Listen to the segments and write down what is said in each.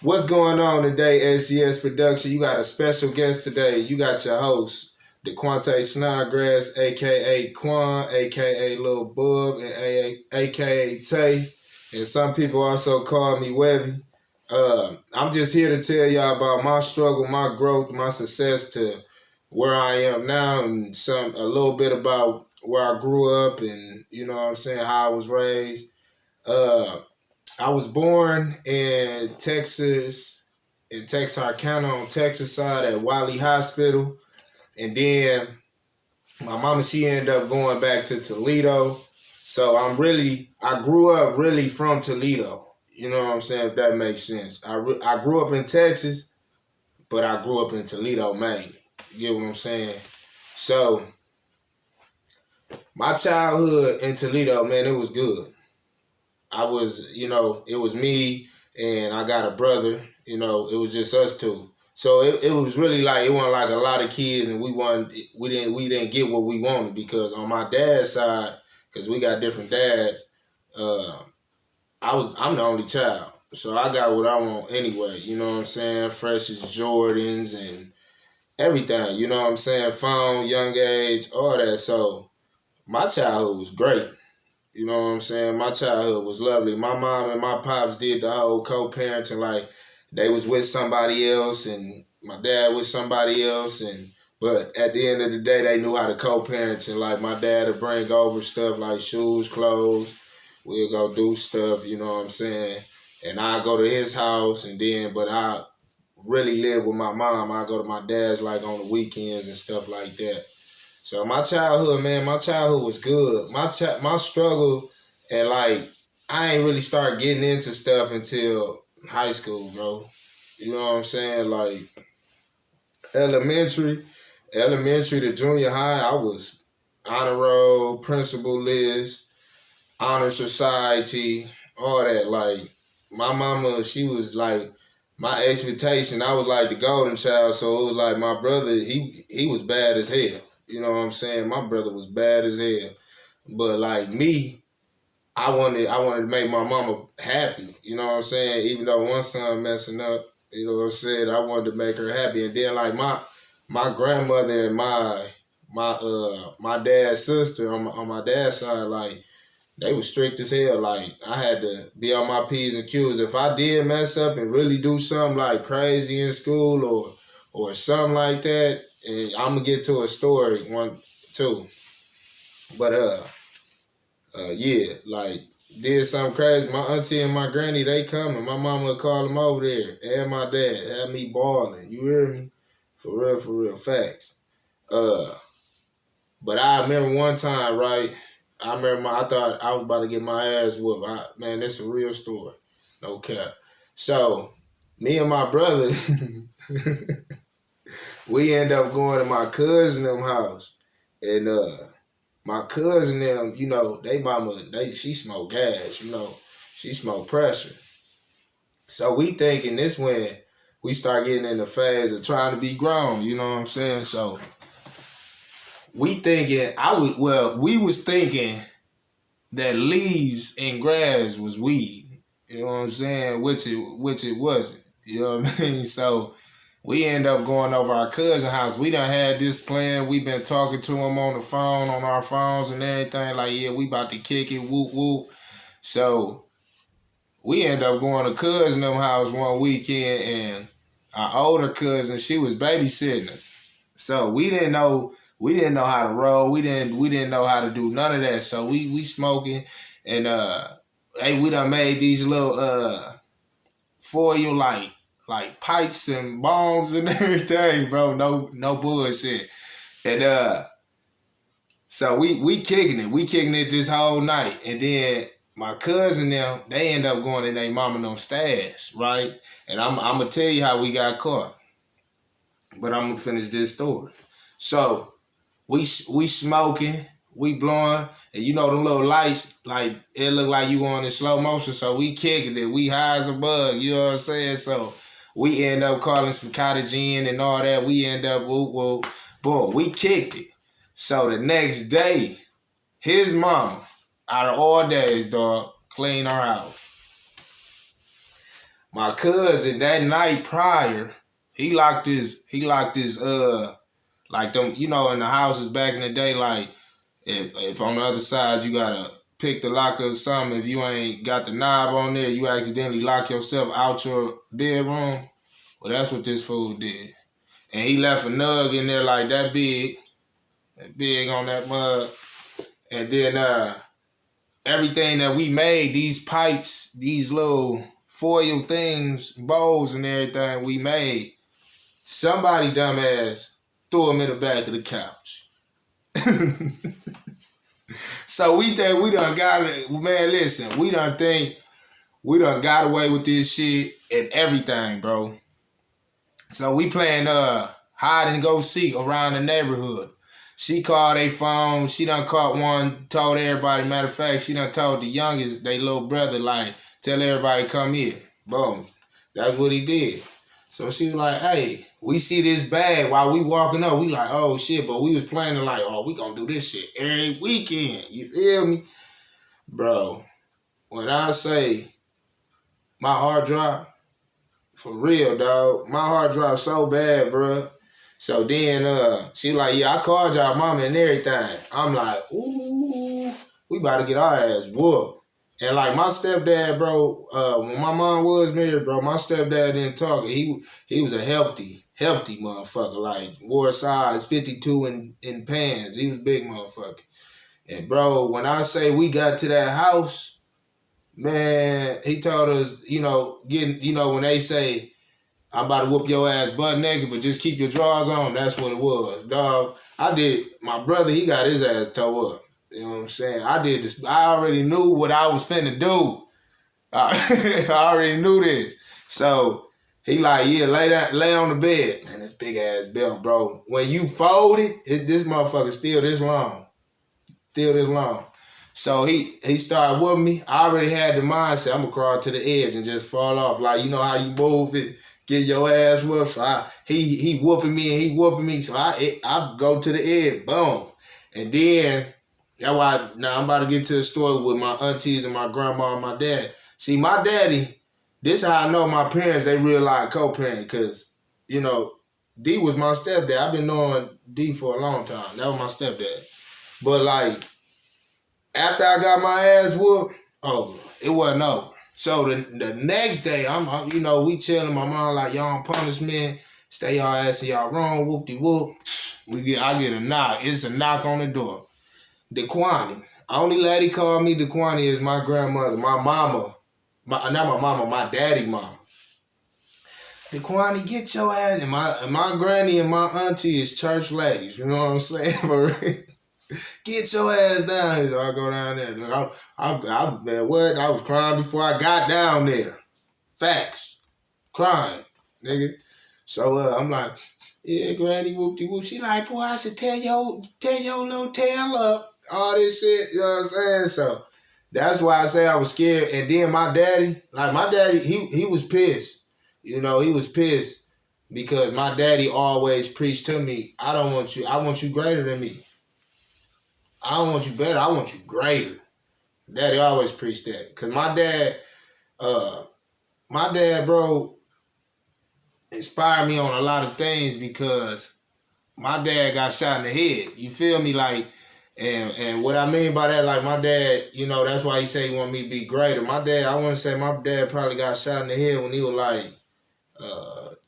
What's going on today, SGS Production? You got a special guest today. You got your host, Dekwante Snodgrass, a.k.a. Quan, a.k.a. Lil Bub, and a.k.a. Tay. And some people also call me Webby. I'm just here to tell y'all about my struggle, my growth, my success to where I am now, and a little bit about where I grew up and, you know what I'm saying, how I was raised. Uh, I was born in Texas, in Texarkana on Texas side at Wiley Hospital. And then my mama, she ended up going back to Toledo. So I grew up really from Toledo. You know what I'm saying, if that makes sense. I grew up in Texas, but I grew up in Toledo mainly. You get what I'm saying? So my childhood in Toledo, man, it was good. It was me and I got a brother, it was just us two. So it was really like, it wasn't like a lot of kids and we didn't get what we wanted because on my dad's side, because we got different dads, I'm the only child. So I got what I want anyway, you know what I'm saying? Fresh as Jordans and everything, you know what I'm saying? Phone, young age, all that. So my childhood was great. You know what I'm saying? My childhood was lovely. My mom and my pops did the whole co-parenting, like they was with somebody else and my dad with somebody else, but at the end of the day they knew how to co-parent, and like my dad would bring over stuff like shoes, clothes, we'll go do stuff, you know what I'm saying? And I go to his house but I really live with my mom. I go to my dad's like on the weekends and stuff like that. So my childhood, man, my childhood was good. My struggle, and like I ain't really start getting into stuff until high school, bro. You know what I'm saying? Like elementary, elementary to junior high, I was honor roll, principal list, honor society, all that. Like my mama, she was like my expectation. I was like the golden child, so it was like my brother. He was bad as hell. You know what I'm saying? My brother was bad as hell. But like me, I wanted to make my mama happy. You know what I'm saying? Even though one son messing up, you know what I'm saying? I wanted to make her happy. And then like my grandmother and my dad's sister on my dad's side, like they was strict as hell. Like I had to be on my P's and Q's. If I did mess up and really do something like crazy in school or something like that, and I'm gonna get to a story one too. But yeah, like did something crazy. My auntie and my granny, they coming. My mama would call them over there, and my dad had me balling. You hear me? For real, facts. Uh, but I remember one time, right? I thought I was about to get my ass whooped. Man, this is a real story. No cap. So, me and my brother, we end up going to my cousin them house. And my cousin them, they mama, she smoke gas, she smoke pressure. So we thinking this when we start getting in the phase of trying to be grown, you know what I'm saying? So we was thinking that leaves and grass was weed. You know what I'm saying? Which it wasn't. You know what I mean? So we end up going over our cousin's house. We done had this plan. We been talking to him on the phone, on our phones and everything. Like, yeah, we about to kick it, whoop, whoop. So we end up going to cousin them house one weekend, and our older cousin, she was babysitting us. So we didn't know how to roll. We didn't know how to do none of that. So we smoking, and we done made these little foil like pipes and bongs and everything, bro. No bullshit. And so we kicking it. We kicking it this whole night. And then my cousin them, they end up going in their mama them stash, right? And I'm gonna tell you how we got caught. But I'm gonna finish this story. So we smoking, we blowing, and you know them little lights, like it look like you going in slow motion. So we kicking it, we high as a bug, you know what I'm saying? So we end up calling some cottage in and all that. We end up boom, we kicked it. So the next day, his mama, out of all days, dog, clean our house. My cousin that night prior, he locked his like them, in the houses back in the day, like if on the other side you gotta pick the locker or something, if you ain't got the knob on there, you accidentally lock yourself out your bedroom. Well, that's what this fool did. And he left a nug in there like that big on that mug. And then everything that we made, these pipes, these little foil things, bowls and everything we made, somebody dumbass threw them in the back of the couch. So we think we done got it. Man, listen, we done think we done got away with this shit and everything, bro. So we playing hide and go seek around the neighborhood. She called a phone. She done caught one, told everybody. Matter of fact, she done told the youngest, they little brother, like, tell everybody come here. Boom. That's what he did. So she was like, hey, we see this bag while we walking up. We like, oh shit, but we was planning like, oh, we gonna do this shit every weekend. You feel me? Bro, when I say my heart dropped, for real, dog. My heart dropped so bad, bro. So then she like, yeah, I called y'all mama and everything. I'm like, ooh, we about to get our ass whooped. And like my stepdad, bro, when my mom was married, bro, my stepdad didn't talk. He was a healthy motherfucker. Like wore size 52 in pants. He was a big motherfucker. And bro, when I say we got to that house, man, he told us, when they say, I'm about to whoop your ass butt naked, but just keep your drawers on. That's what it was, dog. My brother, he got his ass towed up. You know what I'm saying? I did this. I already knew what I was finna do. I already knew this. So he like, yeah, lay on the bed. Man, this big ass belt, bro. When you fold it, this motherfucker still this long. Still this long. So he started whooping me. I already had the mindset, I'm gonna crawl to the edge and just fall off. Like, you know how you move it, get your ass whooped. So he whooping me and he whooping me. So I go to the edge, boom. And then that's why now I'm about to get to the story with my aunties and my grandma and my dad. See, my daddy, this how I know my parents, they real life co-parent, because, D was my stepdad. I've been knowing D for a long time. That was my stepdad. But like, after I got my ass whooped, it wasn't over. So the next day, we chilling. My mom like, y'all on punishment, stay y'all ass in y'all room, whoop-de-whoop. I get a knock. It's a knock on the door. Dekwante. Only lady called me Dekwante is my grandmother, my mama. Not my mama, my daddy mama. Dekwante, get your ass. And my granny and my auntie is church ladies. You know what I'm saying? For real. Get your ass down here. So I go down there. Man, what? I was crying before I got down there. Facts. Crying, nigga. So I'm like, yeah, granny, whoop-de-whoop. She like, boy, I should tell your little tail up. All this shit, you know what I'm saying? So that's why I say I was scared. And then my daddy, he was pissed. He was pissed because my daddy always preached to me, I want you greater than me. I don't want you better, I want you greater. Daddy always preached that. Because my dad, bro, inspired me on a lot of things because my dad got shot in the head. You feel me? Like, and what I mean by that, like my dad, that's why he say he want me to be greater. My dad, I wouldn't say my dad probably got shot in the head when he was like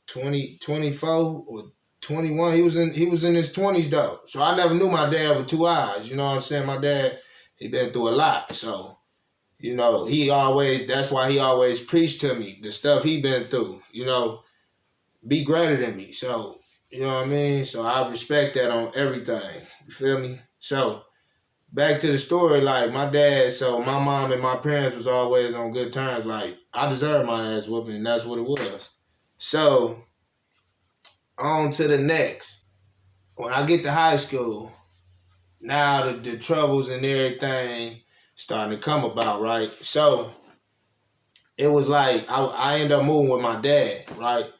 24 or 21. He was in his 20s though. So I never knew my dad with two eyes. You know what I'm saying? My dad, he been through a lot. So, that's why he always preached to me the stuff he been through, be greater than me. So, you know what I mean? So I respect that on everything. You feel me? So back to the story, like my dad, so my mom and my parents was always on good terms. Like I deserved my ass whooping, and that's what it was. So on to the next. When I get to high school, now the troubles and everything starting to come about, right? So it was like I ended up moving with my dad, right?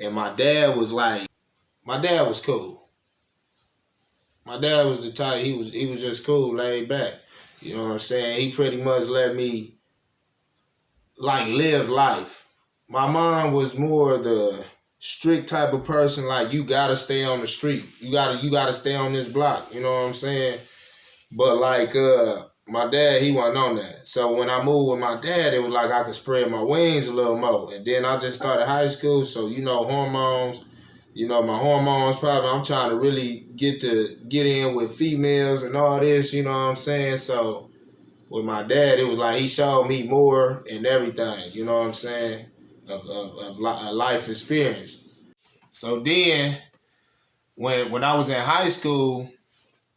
And my dad was cool. My dad was the type, he was just cool, laid back. You know what I'm saying? He pretty much let me like live life. my mom was more the strict type of person. Like, you gotta stay on the street. You gotta stay on this block. You know what I'm saying? But like my dad, he wasn't on that. So when I moved with my dad, it was like I could spread my wings a little more. And then I just started high school, so hormones. My hormones probably. I'm trying to really get in with females and all this. You know what I'm saying? So with my dad, it was like he showed me more and everything. You know what I'm saying? Of life experience. So then when I was in high school,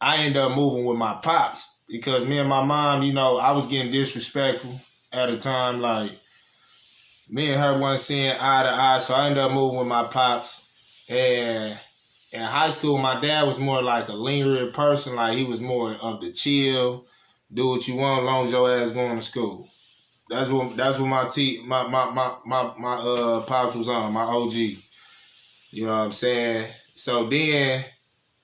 I ended up moving with my pops because me and my mom, I was getting disrespectful at a time. Like, me and her wasn't seeing eye to eye, so I ended up moving with my pops. And in high school, my dad was more like a lenient person. Like, he was more of the chill, do what you want as long as your ass going to school. That's what my pops was on, my OG. You know what I'm saying? So then,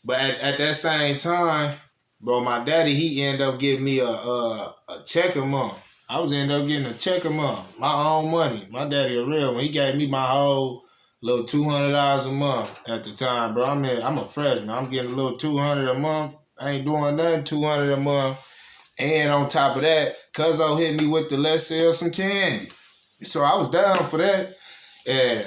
but at that same time, bro, my daddy, he ended up giving me a check a month. I was ended up getting a check a month, my own money. My daddy a real one. He gave me my whole little $200 a month at the time, bro. I'm a freshman. I'm getting a little $200 a month. I ain't doing nothing. $200 a month. And on top of that, Cuzzo hit me with the let's sell some candy. So I was down for that. And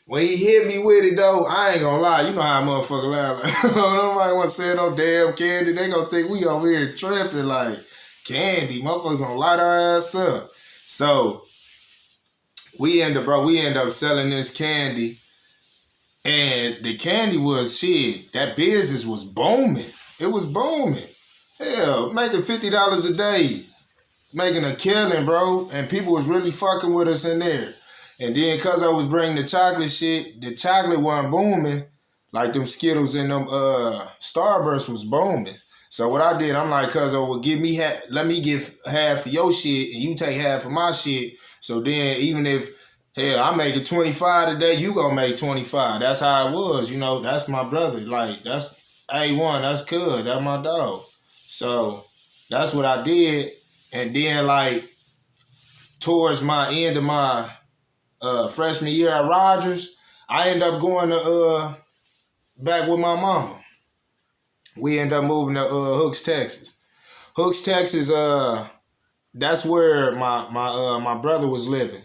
when he hit me with it, though, I ain't gonna lie. You know how a motherfucker laugh. Like, nobody want to sell no damn candy. They gonna think we over here tripping like candy. Motherfuckers gonna light our ass up. So we end up selling this candy. And the candy was shit. That business was booming. It was booming. Hell, making $50 a day. Making a killing, bro. And people was really fucking with us in there. And then cause I was bringing the chocolate shit, the chocolate wasn't booming. Like them Skittles and them Starburst was booming. So what I did, I'm like, cuz let me give half of your shit and you take half of my shit. So then even if I'm making 25 today, you gonna make 25. That's how it was, that's my brother. Like, that's A1, that's good, that's my dog. So that's what I did. And then like towards my end of my freshman year at Rogers, I ended up going to back with my mama. We ended up moving to Hooks, Texas. Hooks, Texas, that's where my brother was living.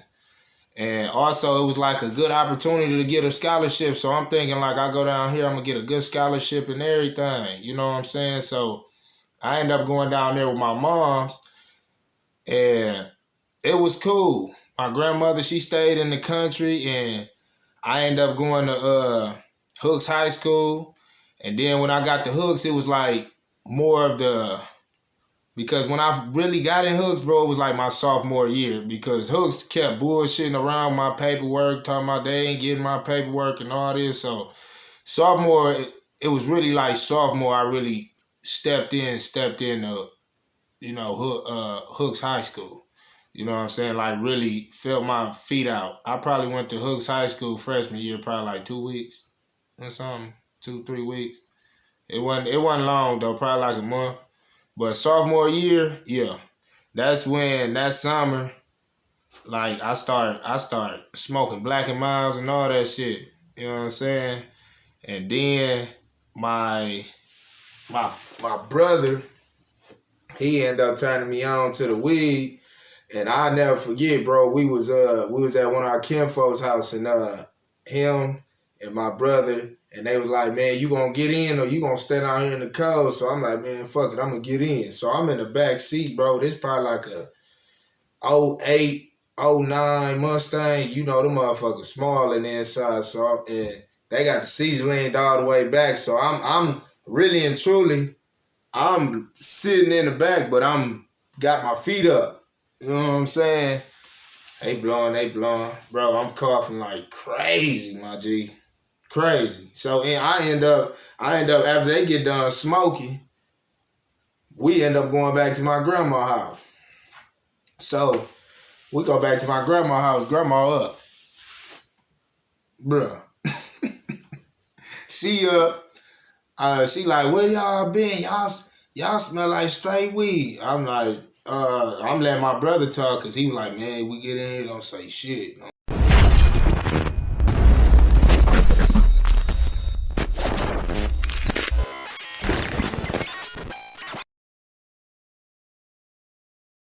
And also it was like a good opportunity to get a scholarship. So I'm thinking like I go down here, I'm gonna get a good scholarship and everything. You know what I'm saying? So I ended up going down there with my mom's and it was cool. My grandmother, she stayed in the country and I ended up going to Hooks High School. And then when I got to Hooks, it was like more of because when I really got in Hooks, bro, it was like my sophomore year because Hooks kept bullshitting around my paperwork, talking about they ain't getting my paperwork and all this. So sophomore, it was really like sophomore, I really stepped in to, Hooks High School. You know what I'm saying? Like really felt my feet out. I probably went to Hooks High School freshman year, probably like 2 weeks or something, 2-3 weeks. It wasn't long though, probably like a month. But sophomore year, yeah, that's when that summer, like I start smoking Black and Miles and all that shit. You know what I'm saying? And then my brother, he ended up turning me on to the weed. And I'll never forget, bro, we was at one of our kinfolk's house and him and my brother, and they was like, man, you gonna get in or you gonna stand out here in the cold? So I'm like, man, fuck it, I'm gonna get in. So I'm in the back seat, bro. This probably like a 08, 09 Mustang. You know, them motherfuckers small in the inside. So and they got the seats leaned all the way back. So I'm really and truly, I'm sitting in the back, but I'm got my feet up. You know what I'm saying? They blowing. Bro, I'm coughing like crazy, my G. Crazy. So and I end up after they get done smoking, we end up going back to my grandma's house. So we go back to my grandma's house, grandma up. Bruh. She up. She like, where y'all been? Y'all smell like straight weed. I'm like, I'm letting my brother talk because he was like, man, we get in here, don't say shit.